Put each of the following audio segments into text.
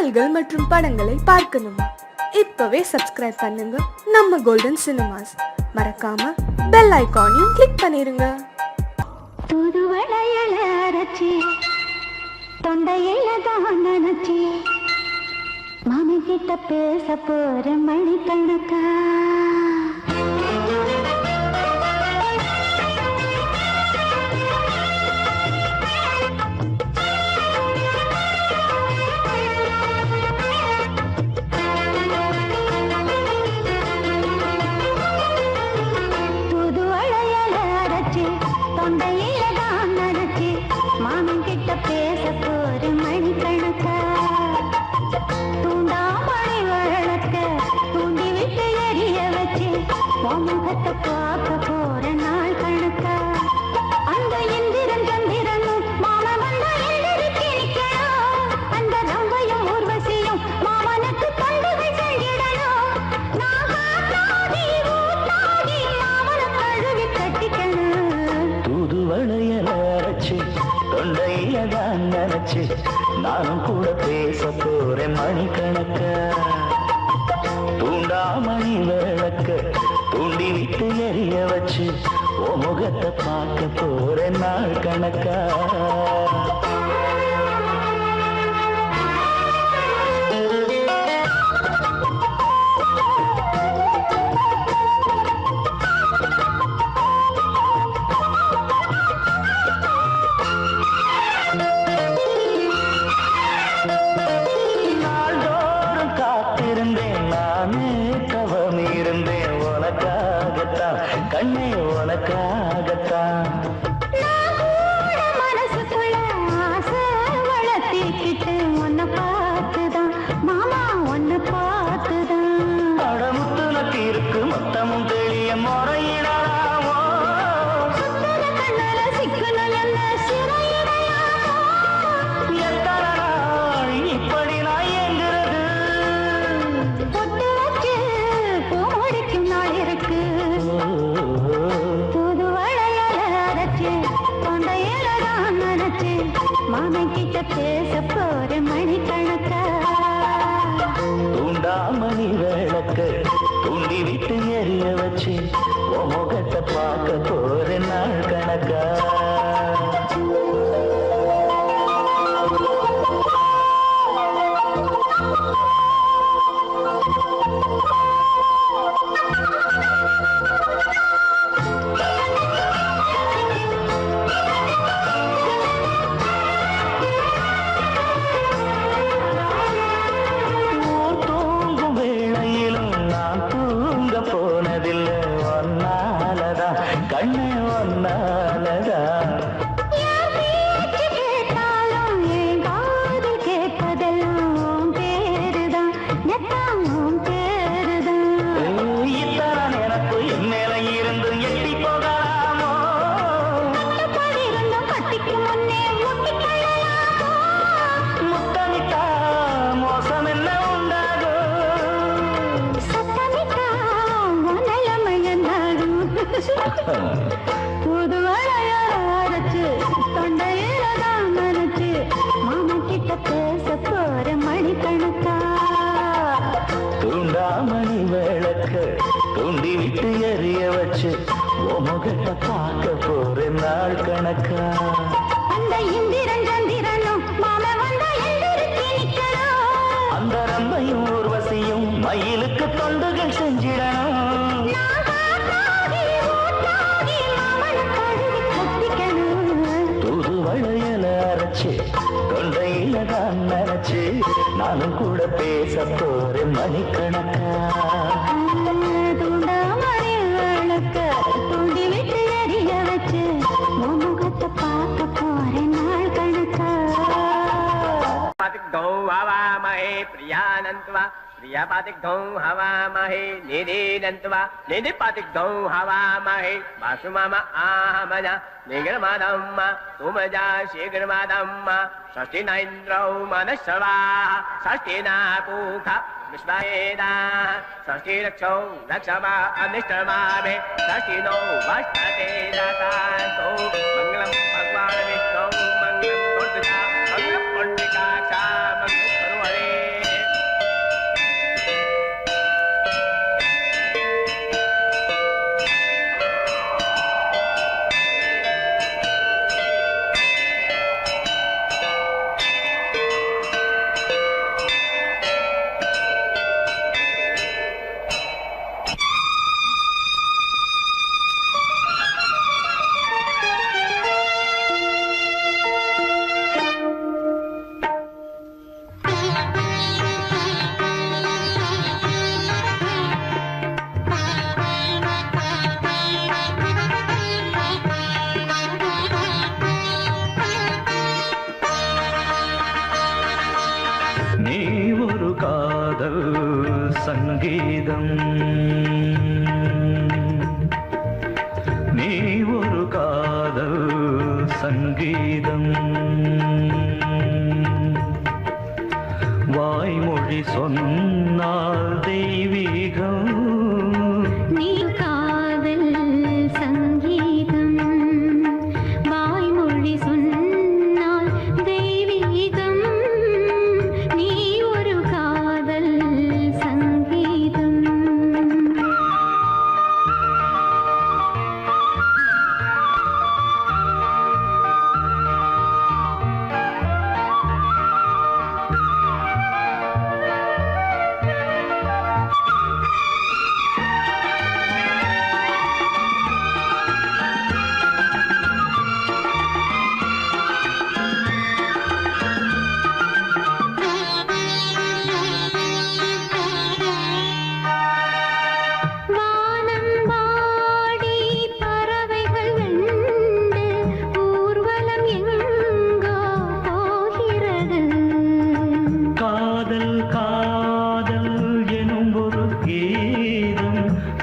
பாடல்கள் மற்றும் படங்களை பார்க்கணுமா? இப்பவே சப்ஸ்கிரைப் பண்ணுங்க நம்ம கோல்டன் சினிமாஸ். மறக்காம பெல் ஐகானையும் கிளிக் பண்ணிருங்க. தூதுவளையல அரைச்சி தொண்டையில தான் நினைச்சி மாமி கிட்ட பேச போற மணிக்கணக்கா. தூதுவளையல அரைச்சி தொண்டையில தான் நினைச்சி மாமி கிட்ட பேச போற மணிக்கணக்கா. தூண்டாமணி வழக்க தூண்டி விட்டு எரிய வச்சு முகத்தை பார்க்க போற நாள் கணக்கா. அந்த இந்திரன் சந்திரனும் மாமன் வந்த எழுதிக்கு நிக்கணும். அந்த ரம்பையும் ஊர்வசியும் மாமனுக்கு பண்டுகள் செஞ்சிடணும். நான் காத்தாடி ஊத்தாடி மாமனை கழுவி கட்டிக்கணும். தூதுவளையல அரைச்சு தொண்டையில தான் நினைச்சு நானும் கூட பேச போறேன் மணிக்கணக்க. தூண்டாமணி விளக்க தூண்டி விட்டு எரிய வச்சு ஓ முகத்தை பார்க்க போறேன் நாள் கணக்கா. நாள்தோறும் காத்திருந்தேன் நானே தவம் இருந்தேன் உனக்காகத்தான் கண்ணே உனக்காகத்தான். மனசுக்குள்ள ஆசை வளர்த்திக்கிட்டு உன்னை பார்த்துதான் மாமா உன்னை பார்த்துதான். அடமுத்து நக்கு இருக்கு மொத்தமும் தெளிய முறையிடலாமோ. சுத்தர கண்ணல சிக்கணும் என்ன சிறையிடையாமோ. எத்தனை நாள் இப்படி நான் ஏங்குறது. பொட்டு வச்சு பூ முடிக்கும் நாள் இருக்கு. தூதுவளையல அரைச்சு தொண்டையில தான் நினைச்சு மாமன் கிட்ட பேச போற மணிக்கணக்கா. தூண்டாமணி விளக்க தூண்டி விட்டு எரிய வச்சு உன் முகத்தை பார்க்க போறேன் நாள் கணக்கா. ஊர் தூங்கும் வேளையிலும் நான் தூங்க போனதில்லை ஒன்னாலதான் கண்ணே ஒன்னாலதான். என் பேச்சு கேட்டாலும் என் காது கேட்பதெல்லாம் உன் பேருதான் எல்லாம் உன் பேருதான். இத்தான் எனக்கு என் மேல இருந்து எட்டி போகலாமோ. கட்டுப்பாடு இருந்தும் கட்டிக்கு முன்னே முட்டிக்கொள்ளலாமோ. முத்தமிட்டா மோசம் என்ன உண்டாகும். சத்தமிட்டா உன் நிலைமை என்னாகும். தூதுவளைய அரைச்சு தொண்டையில தான் நினைச்சு மாமன் கிட்ட பேச போற மணிக்கணக்கா. தூண்டாமணி விளக்க தூண்டி விட்டு எரிய வச்சு உன் முகத்தை பார்க்க போறேன் நாள் கணக்கா. அந்த இந்திரன் சந்திரனும் மாமன் வந்த எழுதிக்கு நிக்கணும். அந்த ரம்பையும் ஊர்வசியும் மயிலுக்கு தொண்டுகள் செஞ்சிடணும். நான் காத்தாடி ஊத்தாடி மாமனை கழுவி கட்டிக்கணும். தூதுவளையல அரைச்சு தொண்டையில தான் நினைச்சு நானும் கூட பேச போறேன் மணிக்கணக்கா. தூண்டாமணி விளக்க தூண்டி விட்டு எரிய வச்சு உன் முகத்தை பார்க்க போறேன் நாள் கணக்கா. पातिग्धौ हवामहे प्रियानन्त्वा प्रियपातिग्धौ हवामहे निरीनन्त्वा निधिपातिग्धौ हवामहे वासुमम आहमज निग्रमादम्म तुमजा शीघ्रमादम्म षष्ठिनैन्द्रौ मनश्रवा षष्ठिना पूख विश्ववेदा षष्ठिरक्षौ रक्षमा अनिष्टमामे षष्ठिनो वष्टते दातातो मङ्गलं भगवान् विष्णौ मङ्गलं दुर्गा मङ्गलं पुण्डिकाक्षा मङ्गलं सर्वरे சங்கீதம் நீ ஒரு காதல் சங்கீதம் வாய்மொழி சொன்னால் தெய்வீகம் நீ காதல் சங்கீதம் வாய்மொழி சொன்னால் தெய்வீகம் நீ ஒரு காதல் சங்கீதம்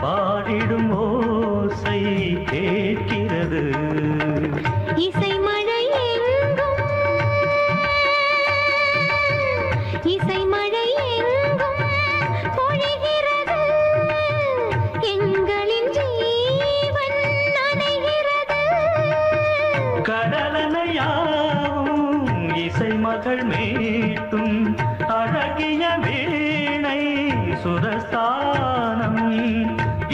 பாடிடும் ஓசை கேட்கிறது இசை மழை எங்கும் இசை மழை எங்கும் பொழிகிறது எங்களின் ஜீவன் நனைகிறது கடலனையாவும் இசை மகள் மீட்டும் அழகிய வீணை சுரஸ்தானம்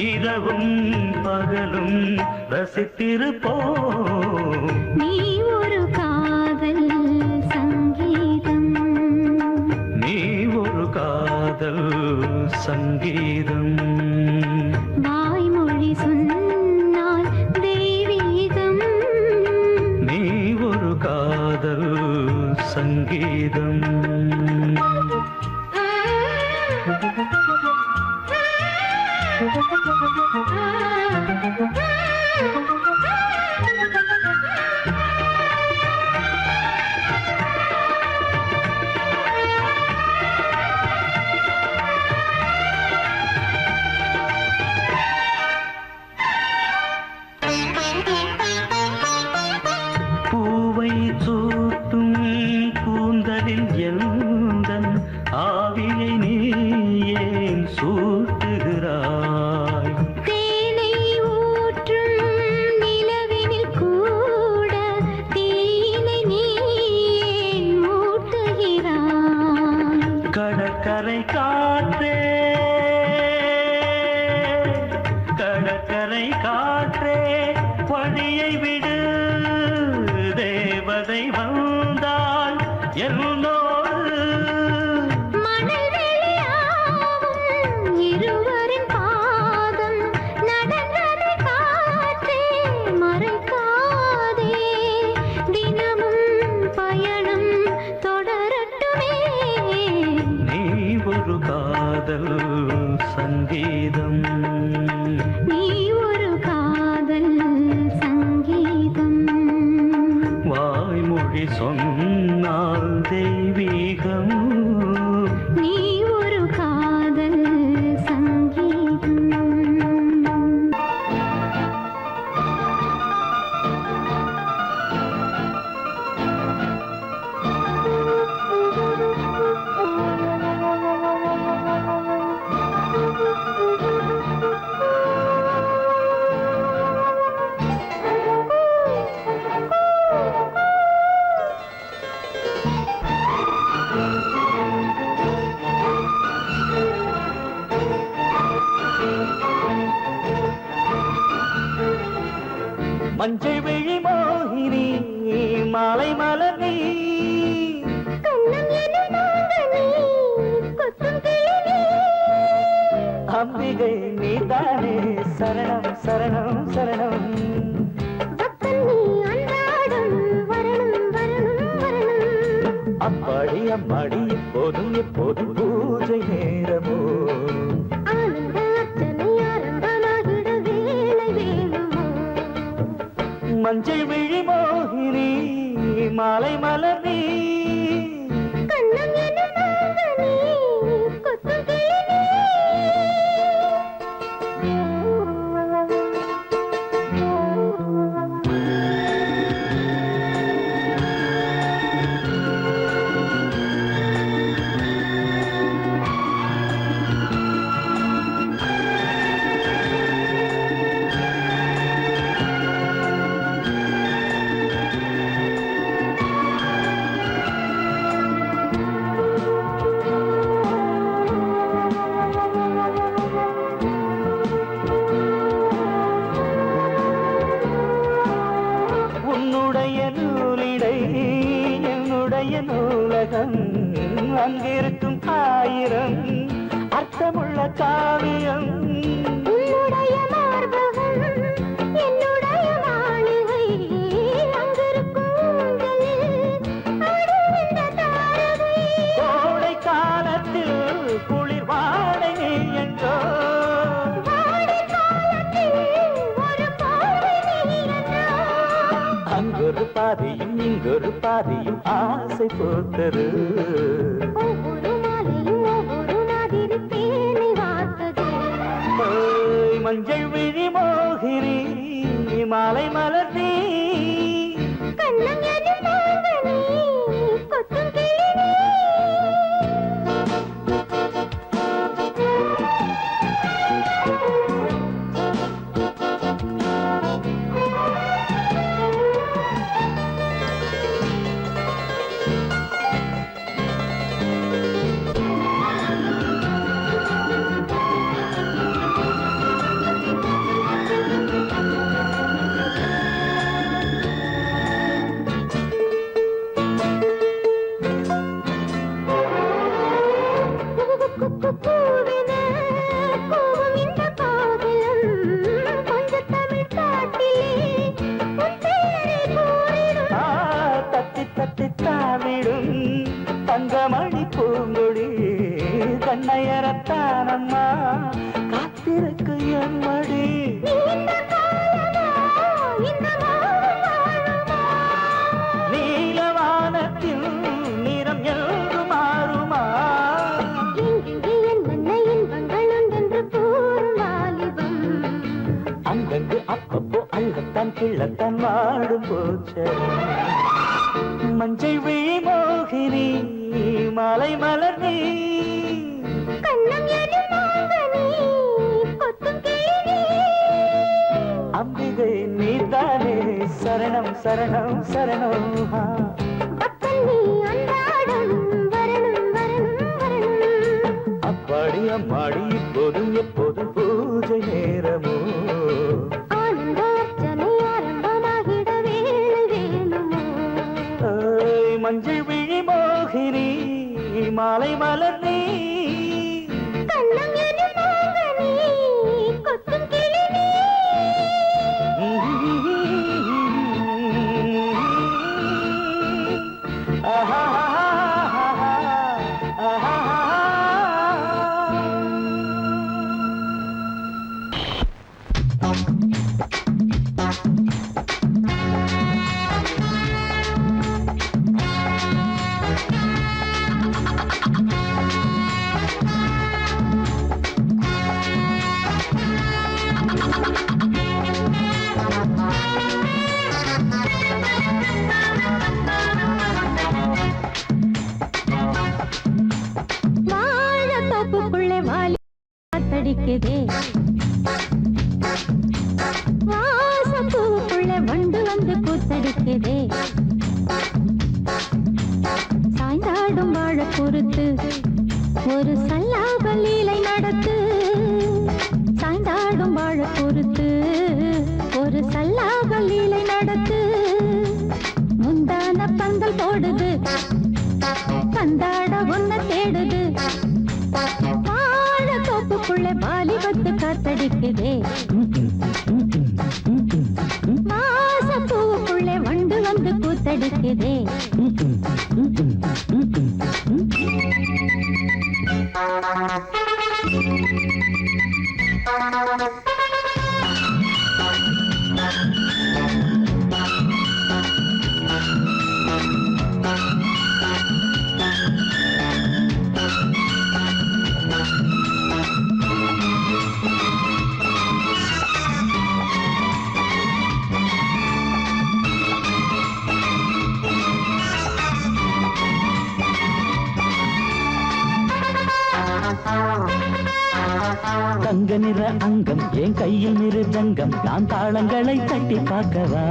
இரவும் பகலும் ரசித்திருப்போம் நீ ஒரு காதல் சங்கீதம் நீ ஒரு காதல் சங்கீதம் வாய்மொழி சொன்னால் தெய்வீகம் நீ ஒரு காதல் சங்கீதம் பூவை சூட்டும் கூந்தலில் எந்தன் ஆவியை நீ ஏன் சூட்டுகிறாய் தேனை ஊற்றும் நிலவினில் கூட தீனை நீ ஏன் மூட்டுகிறாய் கடற்கரை காற்றே கடற்கரை காற்றே வழியை விடு தேவதை வந்தால் என்னோடு மணல் வெளியாகும் இருவரின் பாதம் நடந்ததை காற்றே மறைக்காதே தினமும் பயணம் தொடரட்டுமே நீ ஒரு காதல் சங்கீதம் நீ ஒரு காதல் சங்கீதம் வாய்மொழி சொன்னால் தெய்வீகம் நீ ஒரு காதல் சங்கீதம் மஞ்சள் விழி மோகினி மாலை மலர் நீ கண்ணம் எனும் நாதனே, கொத்தும் கிளியே. அம்பிகை நீதானே சரணம் சரணம் சரணம் பக்தன் நீ அன்றாடம் வரணும் வரணும் வரணும். அம்மாடி அம்மாடி எப்போதும் எப்போதும் பூஜை நேரமோ ஆனந்த அர்ச்சனை ஆரம்பமாகிட வேலை வேணுமோ. மஞ்சள் விழி மோகினி மாலை மலர் நீ கண்ணம் எனும் நாதனே, கொத்தும் கிளியே. இருக்கும் ஆயிரம் அர்த்தமுள்ள காவியம். உன்னுடைய மார்பகம் என்னுடைய மாளிகை, அங்கிருக்கும் ஊஞ்சலில் ஆடுகின்ற தாரகை. கோடை காலத்தில் குளிர் வாடை நீ என்றோ, வாடை காலத்தில் ஒரு பார்வை நீ என்றோ. அங்கொரு பாதியும் இங்கொரு பாதியும் ஆசை போத்தரு. ஒவ்வொரு மாலையும் ஒவ்வொரு மாதிரி தேனை வார்த்தது. ஓய் மஞ்சள் விழி மோகினி மாலை மலர்ந்தீ, கண்ணம் எனும் மாங்கனி கொத்தும் கிளி நீ. பூவென கூவும் இந்த காதலம், கொஞ்சம் தமிழ் காட்டிலே உன் பேரை கூறிடும். தத்தி தத்தி தாவிடும் தங்கமணி பூங்கொடி கண்ணையரத்தானம்மா காத்திருக்கு என் மடி. நீண்ட காலமா இந்த மௌனம் வாழுமா? நீலவானத்தில் நிறம் என்று மாறுமா? இங்கே என்னென்ன இன்பங்கள் உண்டென்று கூறும் வாலிபம். அங்கங்கு அப்பப்போ அள்ளத்தான் கிள்ளத்தான் வாடும் போச்ச. மஞ்சள் விழி மோகினி மாலை மலர் நீ, கண்ணம் எனும் மாங்கனி கொத்தும் கிளி நீ. அம்பிகை நீதானே சரணம் சரணம் சரணம். அப்பன் நீ அன்றாடம் வரணும் வரணும் வரணும். அப்பாடி அம்மாடி இப்போதும் எப்போதும் பூஜை நேரமோ. ஆனந்த அர்ச்சனை ஆரம்பமாகிட வேலை வேணுமோ. ஓய் மஞ்சள் விழி மோகினி மாலை மலர் நீ, கண்ணம் எனும் மாங்கனி கொத்தும் கிளி நீ. ஆஹா ஆஹா. வாழைத்தோப்புக்குள்ளே வாலி காத்தடிக்குதே, வாசப்பூவுக்குள்ளே வண்டு வந்து கூத்தடிக்குதே. சாய்ந்தாடும் வாழை பொறுத்து ஒரு சல்லாப லீலை நடத்து. சாய்ந்தாடும் வாழை பொறுத்து ஒரு சல்லாப லீலை நடத்து. முந்தான பந்தல் போடுது, பந்தாட ஒன்ன தேடுது. வாழைத்தோப்புக்குள்ளே வாலிபத்து காத்தடிக்குதே, வாசப்பூவுக்குள்ளே வண்டு வந்து கூத்தடிக்குதே. தங்க நிற அங்கம் என் கையில் மிருதங்கம், நான் தாளங்களை தட்டி பார்க்கவா.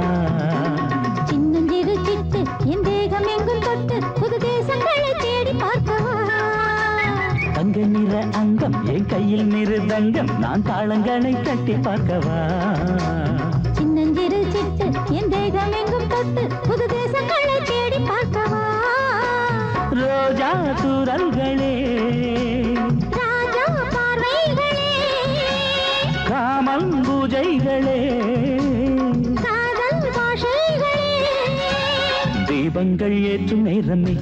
சின்னஞ்சிறு சிட்டு என் தேகம் எங்கும் தொட்டு புது தேசங்களை தேடி பார்க்கவா. தங்க நிற அங்கம் என் கையில் மிருதங்கம், நான் தாளங்களை தட்டி பார்க்கவா. சின்னஞ்சிறு சிட்டு என் தேகம் எங்கும் தொட்டு புது தேசங்களை தேடி பார்க்கவா. ரோஜா தூரல்களே ராஜா பார்வைகளே காமம் பூஜைகளே காதல் பாஷைகளே தீபங்கள் ஏற்றும் நேரமே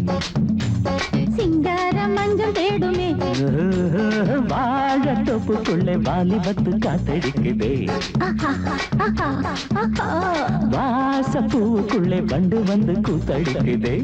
சிங்கார மஞ்சள் தேடுமே வாழ தொப்புக்குள்ளே வாலிபத்து காத்தடிக்குதே வாச பூவுக்குள்ளே வண்டு வந்து கூத்தடிக்குதே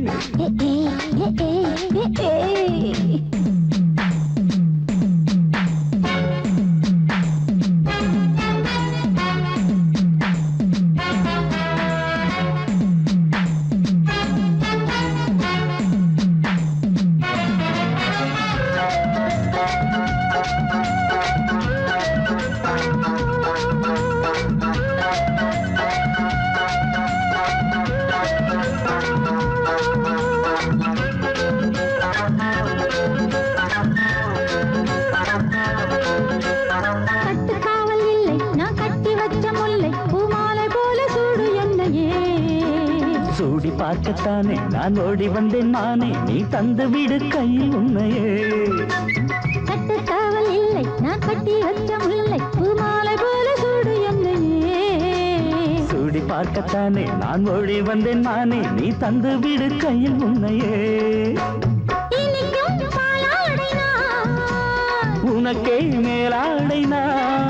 கட்டுக்காவல் இல்லை நான் கட்டி வச்ச முல்லை பூமாலை போல சூடு என்னையே சூடி பார்க்கத்தானே நான் ஓடி வந்தேன் நானே நீ தந்து விடு கையில் உண்மையே கட்டுக்காவல் இல்லை நான் கட்டி வச்ச முல்லை பூமாலை போல சூடு என்னையே சூடி பார்க்கத்தானே நான் ஓடி வந்தேன் நானே நீ தந்து விடு கையில் உண்மையே இனிக்கும் பாலாடை நான் உனக்கே மேலாடை நான்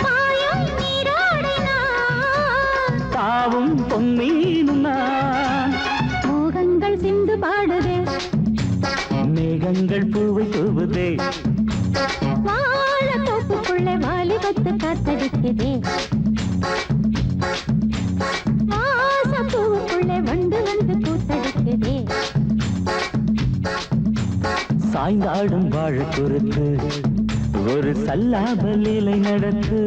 பாயும் நீராடை நான் தாவும் பொன்மீனும் நான் மோகங்கள் சிந்து பாடுதே மேகங்கள் பூவை தூவுதே வாழ தோப்புக்குள்ளே வாலிபத்து காத்தடிக்குதே வாச பூவுக்குள்ளே வண்டு வந்து கூத்தடிக்குதே சாய்ந்தாடும் வாழ குறுத்து ஒரு சல்லாப லீலை நடத்து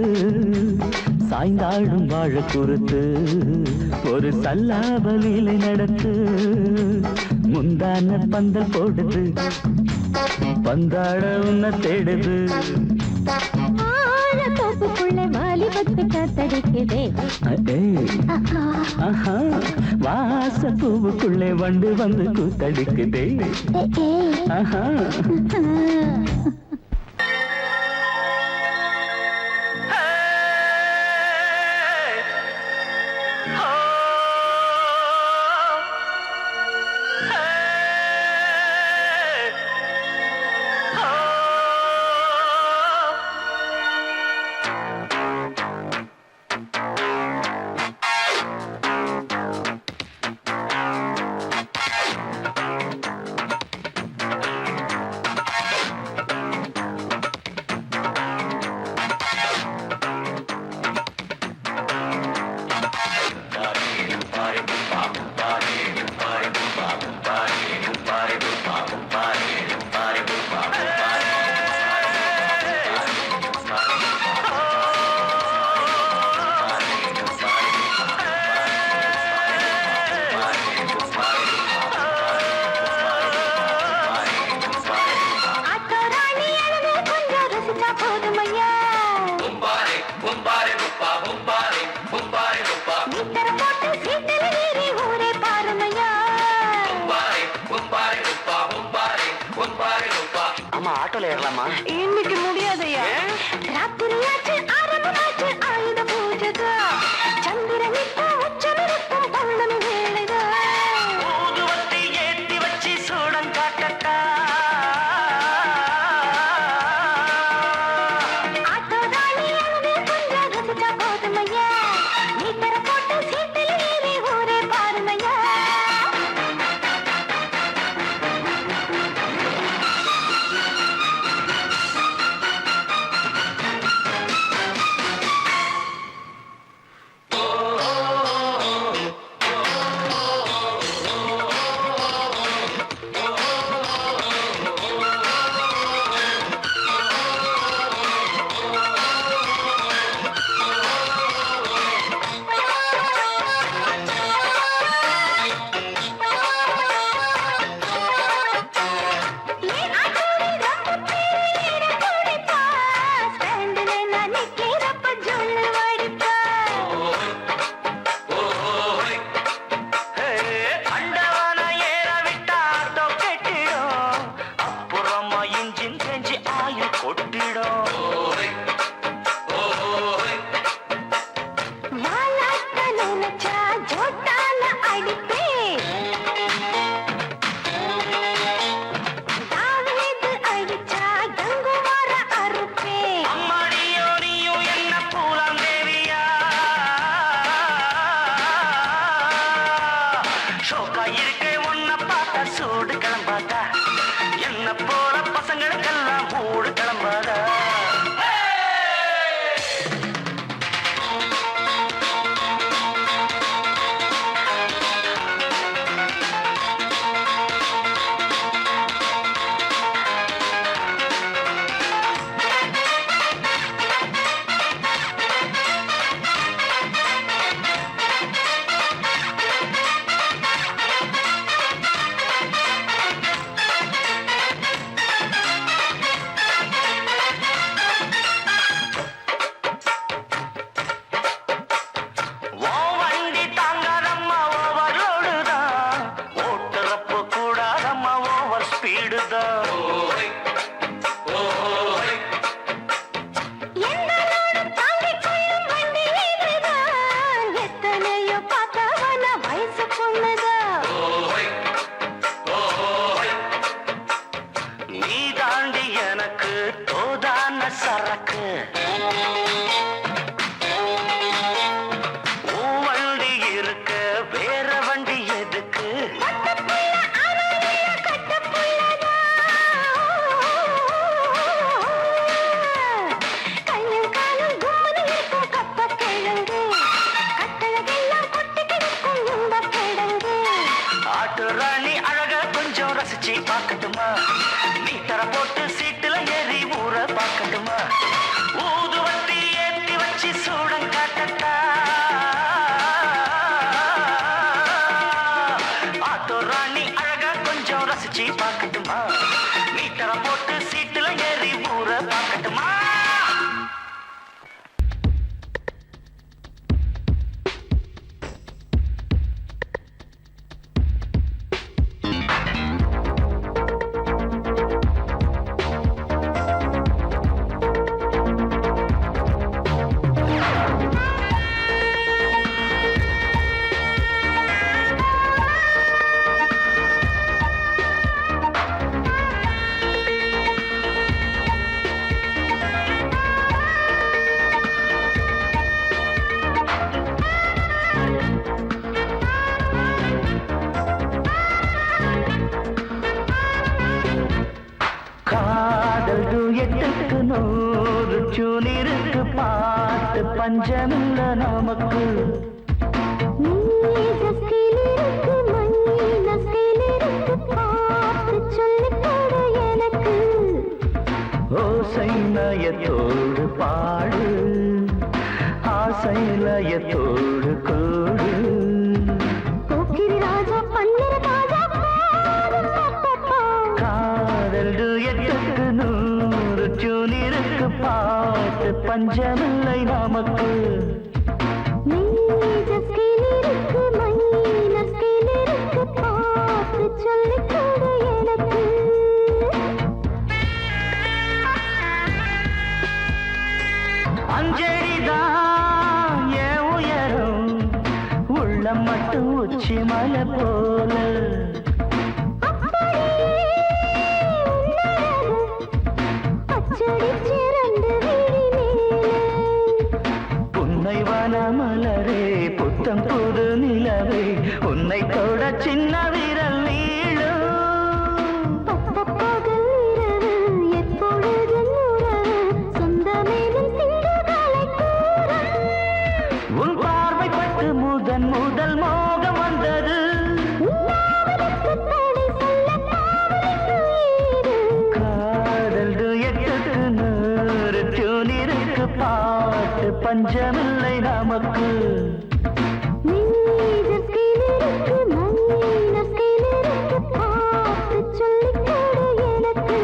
சாய்ந்தாடும் வாழ குறுத்து ஒரு சல்லாப லீலை நடத்து முந்தான பந்தல் போடுது பந்தாட உன்ன தேடுது வாழ தோப்புக்குள்ளே வாலிபத்து காத்தடிக்குதே ஆஹா வாச பூவுக்குள்ளே வண்டு வந்து கூத்தடிக்குதே ஆஹா ஆட்டோல ஏறலாமா? இன்னைக்கு முடியாதையா ராத்திரியாச்சு ஆரம்பமாச்சு ஆயுத பூஜைதா சந்திரன் இப்போ உச்சமிருக்கும் பௌர்ணமி வேளைதா ஊதுவத்தி ஏத்தி வச்சு சூடம் காட்டட்டா ஆட்டோதானி அழுது கொஞ்சம் ரசிச்சா போதுமையா நீ தர போட்டு சீட்டில் ஏறி ஊரே பாருமையா கொட்டிடும். வாலாட்ட நினைச்சா ஜோட்டால அடிப்பேன். தாவீது அடிச்சா கங்குவார அறுப்பேன். அம்மாடியோ நீயும் என்ன பூலாம் தேவியா? ஷோக்கா இருக்கே உன்னை பார்த்தா சூடு கிளம்பாதா? என்ன போல பசங்களுக்கெல்லாம் மூடு கிளம்பாதா? ஓ வண்டி தாங்காதம்மா ஓவர்லோடு தான், ஓட்டுறப்ப கூடாதம்மா ஓவர் ஸ்பீடு தான். என்னோடு தாங்கிக் கொள்ளும் வண்டி இதுதான். எத்தனையோ பார்த்தவன வயசு பொண்ணுதான். நீ தாண்டி எனக்கு தோதான சரக்கு. உன் வண்டி இருக்க வேற வண்டி எதுக்கு? கட்டப்புள்ள அறவில கட்டப்புள்ளதா. கையும் காலும் கும்முனு இருக்கும் கப்பக் கிழங்கு. கட்டழகெல்லாம் கொட்டி கிடக்கும் இன்பக் கிழங்கு. ஆட்டு ராணி அழக கொஞ்சம் ரசிச்சு பார்க்கட்டுமா? நீ தர போட்டு சீட்டுல ஏறி ஊற பார்க்கட்டுமா? ஊதுவத்தி ஏத்தி வச்சு சூடம் காட்டட்டா? ஆட்டு ராணி அழக கொஞ்சம் ரசிச்சு பார்க்கட்டுமா? நீ தர போட்டு சீட்டுல ஏறி ஊற பார்க்கட்டுமா? காதல் டுயட்டுக்கு 100 சூனிருக்கு பாட்டு பஞ்சமில்ல நமக்கு. நீசஸ்கிலிருக்கு மைனஸ்கிலிருக்கு பாட்டு சொல்லிக் கொடு எனக்கு. ஓசை நயத்தோடு பாடு, ஆசை லயத்தோடு கூடு. போக்கிரி ராஜா பன்னீர் ராஜா பாடும் அப்பப்பா. காதல் டுயட்டுக்கு 100 சூனிருக்கு பாட்டு பஞ்சமில்லை நமக்கு. நீசஸ்கிலிருக்கு மைனஸ்கிலிருக்கு பாட்டு சொல்லிக் கொடு எனக்கு. அஞ்சலிதான் என் உயரம், உள்ளம் மட்டும் உச்சி மலை போல. புன்னை வனமலரே புத்தம் புது நிலவே, உன்னை தொட சின்ன விரல் நீளும். உன் பார்வைப்பட்டு முதல் மோகம் வந்தது. காதல் டுயட்டுக்கு 100 சூனிருக்கு பாட்டு பஞ்சமில்லை நமக்கு. சொல்லிக் கொடு எனக்கு.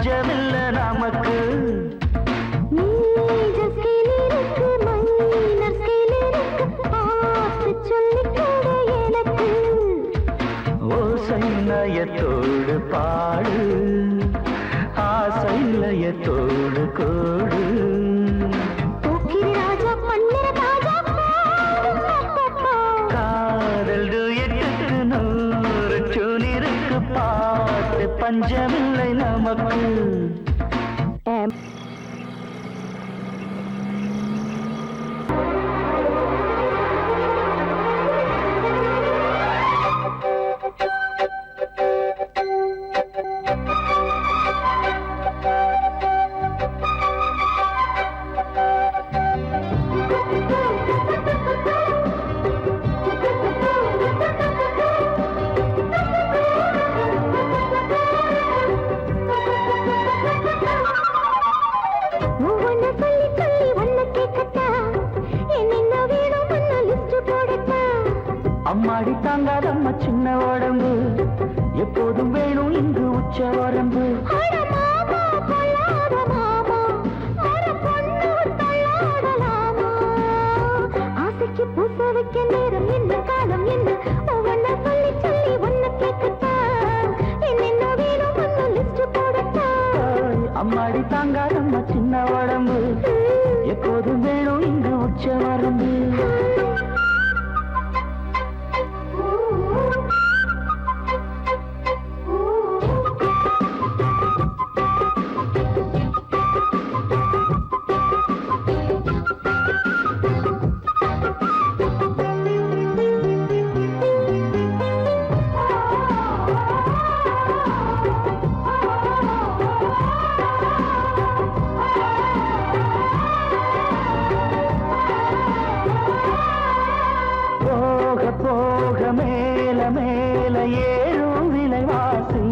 பஞ்சமில்ல நமக்கு. ஓசைநயத்தோடு பாடு, ஆசைநயத்தோடு கோடு. காதல் டுயட்டுக்கு 100 சூனிருக்கு பாட்டு பஞ்சமில்லை நமக்கு. அம்மாடி தாங்காதம்மா சின்ன உடம்பு, எப்போதும் வேணும் இங்கு உச்ச வரம்பு. ஆசைக்கு பூச வைக்க நேரம் என்ன காலம் என்ன ஒவ்வொன்ன சொல்லி சொல்லி ஒன்ன கேட்கத்தா என்ன வேணும் ஒன்னு லிஸ்ட் போடத்தா. அம்மாடி தாங்காதம்மா சின்ன உடம்பு, எப்போதும் வேணும் இங்கு உச்ச வரம்பு. போக மேல மேல ஏறும் விலைவாசி,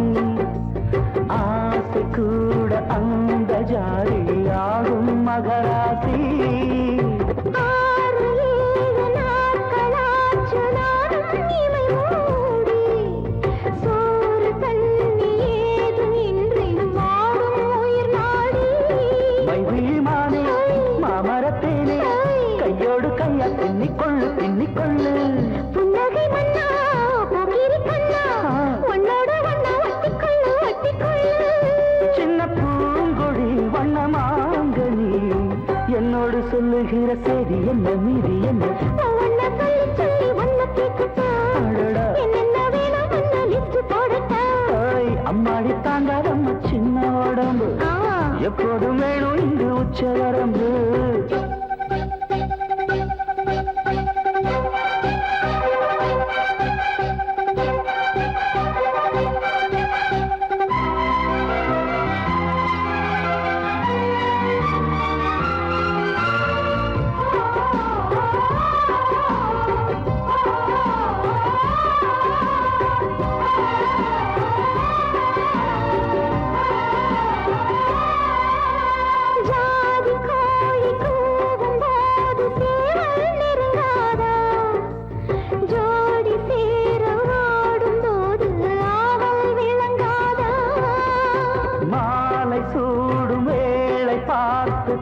ஆசை கூட அந்த ஜாதி ஆகும் மகராசி. மைவிழிமானே மாமரத்தேனே கையோடு கையா பின்னிக்கொள்ளு பின்னிக்கொள்ளு. புன்னகை மன்னா போகிரி கண்ணா உன்னோட வண்ணா ஒட்டிக்கொள்ளு ஒட்டிக்கொள்ளு. சின்ன பூங்கொடி வண்ணமாங்கனி என்னோடு சொல்லுகிற செய்தி என்ன மீறி என்ன ஒன்ன சொல்லி சொல்லி ஒன்ன கேட்கத்தா என்னென்ன வேணும் ஒன்ன லிஸ்ட் போடத்தா. அம்மாடி தாங்காதம்மா சின்ன உடம்பு, எப்போதும் வேணும் இங்கு உச்ச வரம்பு.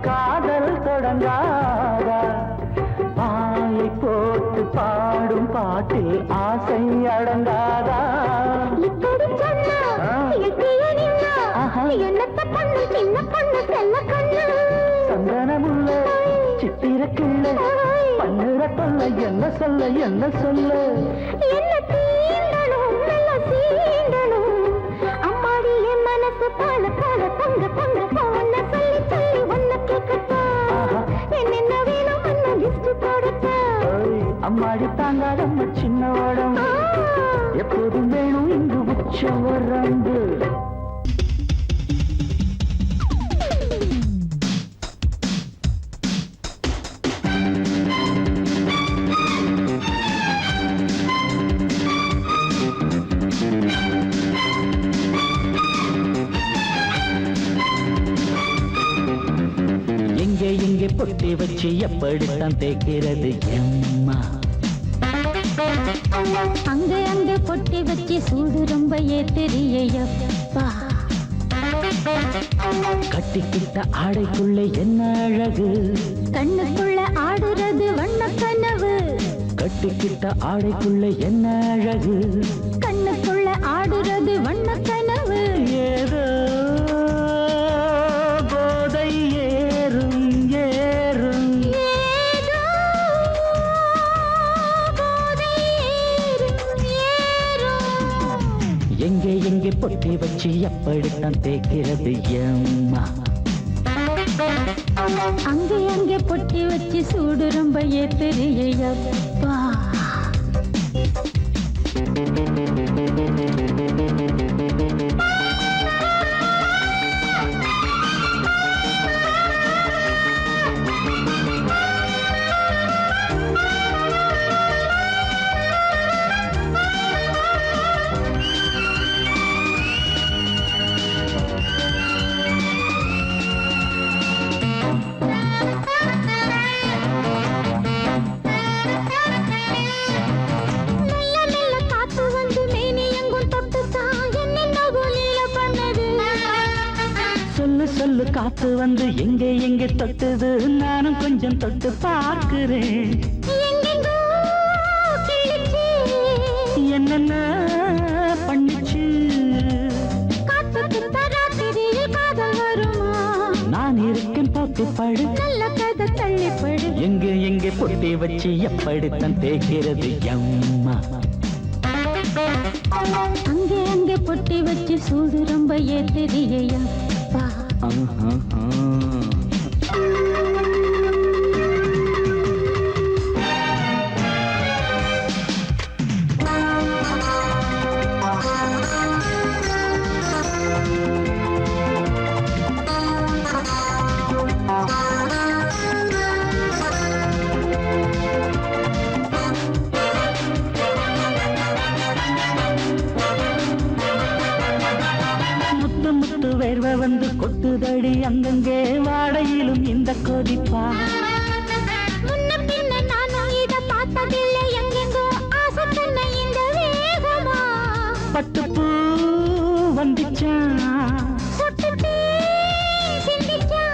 காதல் தொடங்காதா, பாயை போட்டு பாடும் பாட்டில் ஆசை அடங்காதா. இப்படி சொன்னா என்னத்த பண்ணு சின்ன பொண்ணு செல்ல கண்ணு. சந்தனமுள்ள சித்திரக்குள்ள பண்ணுற தொல்ல என்ன சொல்ல என்ன சொல்ல. என்ன தீண்டணும் நல்ல சீண்டணும் அம்மாடி என் மனசு பாட பாட பொங்க பொங்க ஒன்ன சொல்லி சொல்லி ஒன்ன கேட்கத்தா என்னென்ன வேணும் ஒன்ன லிஸ்ட் போடத்தா. அம்மாடி தாங்காதம்மா சின்ன உடம்பு, எப்போதும் வேணும் இங்கு உச்ச வரம்பு. எங்கே எங்கே பொட்டி வச்சு எப்படித்தான் தேய்க்கிறது எம்மா. அங்க அங்க பொட்டி வச்சு சூடு ரொம்ப ஏத்தெரியப்பா. கட்டிக்கிட்ட ஆடைக்குள்ளே என்ன அழகு, கண்ணுக்குள்ள ஆடுறது வண்ண கனவு, கட்டிக்கிட்ட ஆடைக்குள்ளே என்ன அழகு, கண்ணுக்குள்ள ஆடுறது வண்ண கனவு. ஏதோ போதை ஏறும் ஏறும், ஏதோ போதை ஏறும் ஏறும். எங்கே எங்கே பொட்டி வச்சு எப்படித்தான் தேய்க்கிறது எம்மா, அங்கே அங்கே பொட்டி வச்சு சூடு ரொம்ப ஏத்தறியப்பா. சொல்லு காத்து வந்து எங்கே எங்கே தொட்டுது, நானும் கொஞ்சம் தொட்டு பார்க்கிறேன். என்னென்ன பண்ணிச்சு, நான் இருக்கேன் பார்த்து படு, நல்ல கதை தள்ளிப்படு. எங்கே எங்கே பொட்டி வச்சு எப்படித்தான் தேய்க்கிறது எம்மா, அங்கே அங்கே பொட்டி வச்சு சூடு ரொம்ப ஏத்தறியப்பா. வேர்வை வந்து கொட்டுதடி அங்கங்கே, வாடையிலும் இந்த கொதிப்பா. முன்ன பின்ன நானும் இத பார்த்ததில்லை, எங்கெங்கோ ஆசை தன்னை இந்த வேகமா. பட்டுப்பூ வந்துச்சா, சொட்டுத்தே சிந்திச்சா,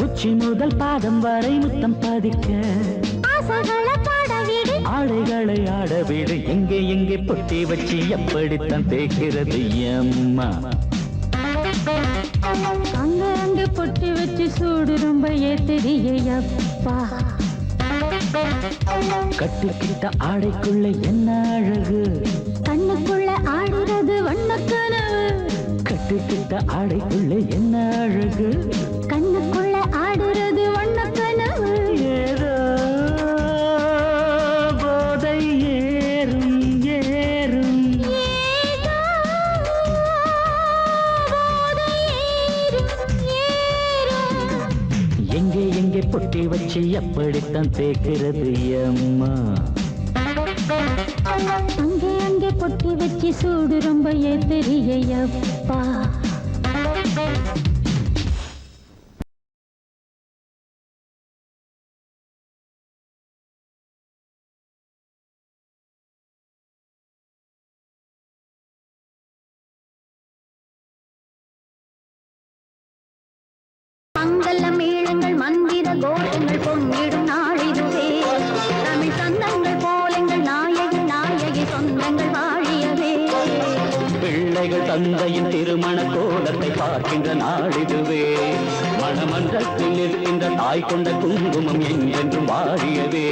உச்சி முதல் பாதம் வரை முத்தம் பதிக்க, ஆசைகளை பாட விடு, ஆடைகளை ஆட விடு, எங்கே எங்கே பொட்டி வச்சு எப்படித்தான் தேய்க்கிறது எம்மா, அங்க அங்க பொட்டி வச்சு சூடு ரொம்ப ஏத்தறியப்பா. கட்டிக்கிட்ட ஆடைக்குள்ள என்ன அழகு, கண்ணுக்குள்ள ஆடுறது வண்ண கனவு, கட்டிக்கிட்ட ஆடைக்குள்ள என்ன அழகு, கண்ணுக்குள்ள ஆடுறது வண்ண கனவு. ஏதோ போதை ஏறும் ஏறும், ஏதோ போதை ஏறும் ஏறும். எங்கே எங்கே பொட்டி வச்சு எப்படித்தான் தேய்க்கிறது எம்மா, அங்கே அங்கே பொட்டி வச்சு சூடு ரொம்ப ஏத்தறியப்பா. மங்கள மேளங்கள் மந்திர கோஷங்கள் பொங்கிடும் நாளிதுவே, தமிழ் சந்தங்கள் போலங்கள் நாயகன் நாயகி சொந்தங்கள் வாழியவே. பிள்ளைகள் தந்தையின் திருமண கோலத்தை பார்க்கின்ற நாளிதுவே, மணமன்றத்தில் இருக்கின்ற தாய் கொண்ட குங்குமம் என்றென்றும் வாழியவே.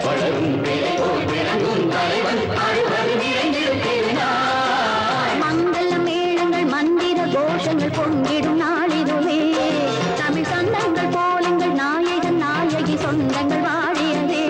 வளரும் பிள்ளை போல் விளங்கும் தலைவன் அழுவது நிறைந்திடும் திருநாள். மங்கள மேளங்கள் மந்திர கோஷங்கள் பொங்கிடும் நாளிதுவே, தமிழ் சந்தங்கள் போலங்கள் நாயகன் நாயகி சொந்தங்கள் வாழியவே.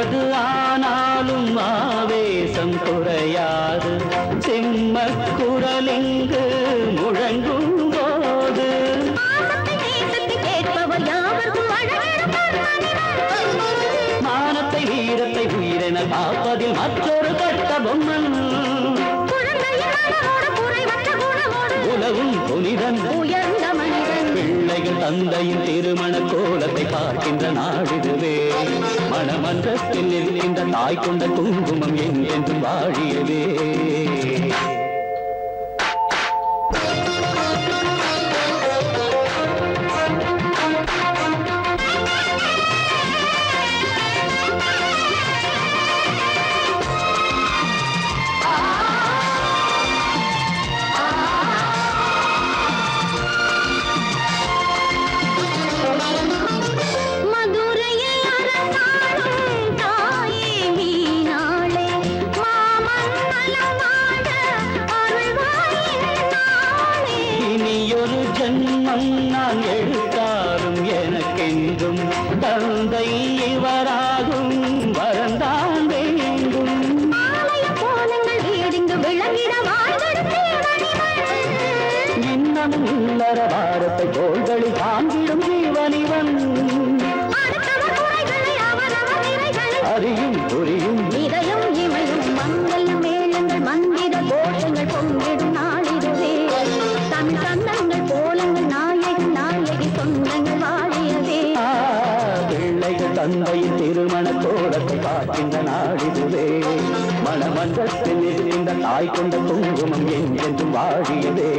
50 ஆனாலும் ஆவேசம் குறையாது சிம்ம குரலிங்கு முழங்கும் போது மானத்தை வீரத்தை உயிரென காப்பதில் மற்றொரு கட்ட பொம்மன் உலகும் புனிதன் உயர்ந்த மனிதன் பிள்ளைகள் தந்தையின் திருமண கோலத்தை பார்க்கின்ற நாடிதுவே மணமன்றத்தில் நிற்கின்ற தாய் கொண்ட குங்குமம் என்றென்றும் வாழியவே மதுரையில் அரசாளும் தாயே மீனாளே மாமன் நலமாட அருள்வாயினாளே இனியொரு ஜன்மம் நான் எடுத்தாலும் எனக்கென்றும் தந்தை இவராகும் வரந்தான் வேண்டும் ஆலய கோலங்கள் வீடிங்கு விளங்கிட வாழ்ந்தெடுத்தே மணிவன் இன்னமும் இல்லற பாரத்தை தோள்களில் தாங்கிடும் ஜீவனிவன் அடுத்தவர் குறைகளை அவரவர் நிறைகளை அறியும் புரியும் இதயம் இமையும் மங்கள மேளங்கள் மந்திர கோஷங்கள் பொங்கிடும் நாளிதுவே தமிழ் சந்தங்கள் கோலங்கள் நாயகன் நாயகி சொந்தங்கள் வாழியவே பிள்ளைகள் தந்தையின் திருமண கோலத்தை பார்க்கின்ற நாடிதுவே மணமன்றத்தில் இருந்த தாய் கொண்ட குங்குமம் என்றென்றும் வாழியதே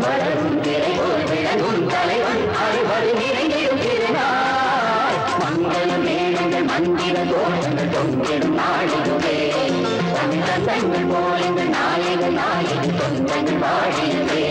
வளரும் திரை போல் விளங்கும் தலைவன் அறுபது நிறைந்திடும் திருநாள் மங்கள மேளங்கள் மந்திர கோஷங்கள் தொங்கிடும் நாடிதுவே தமிழ் தந்தங்கள் போல் இந்த நாயகன் நாயகி சொந்தங்கள் வாழியவே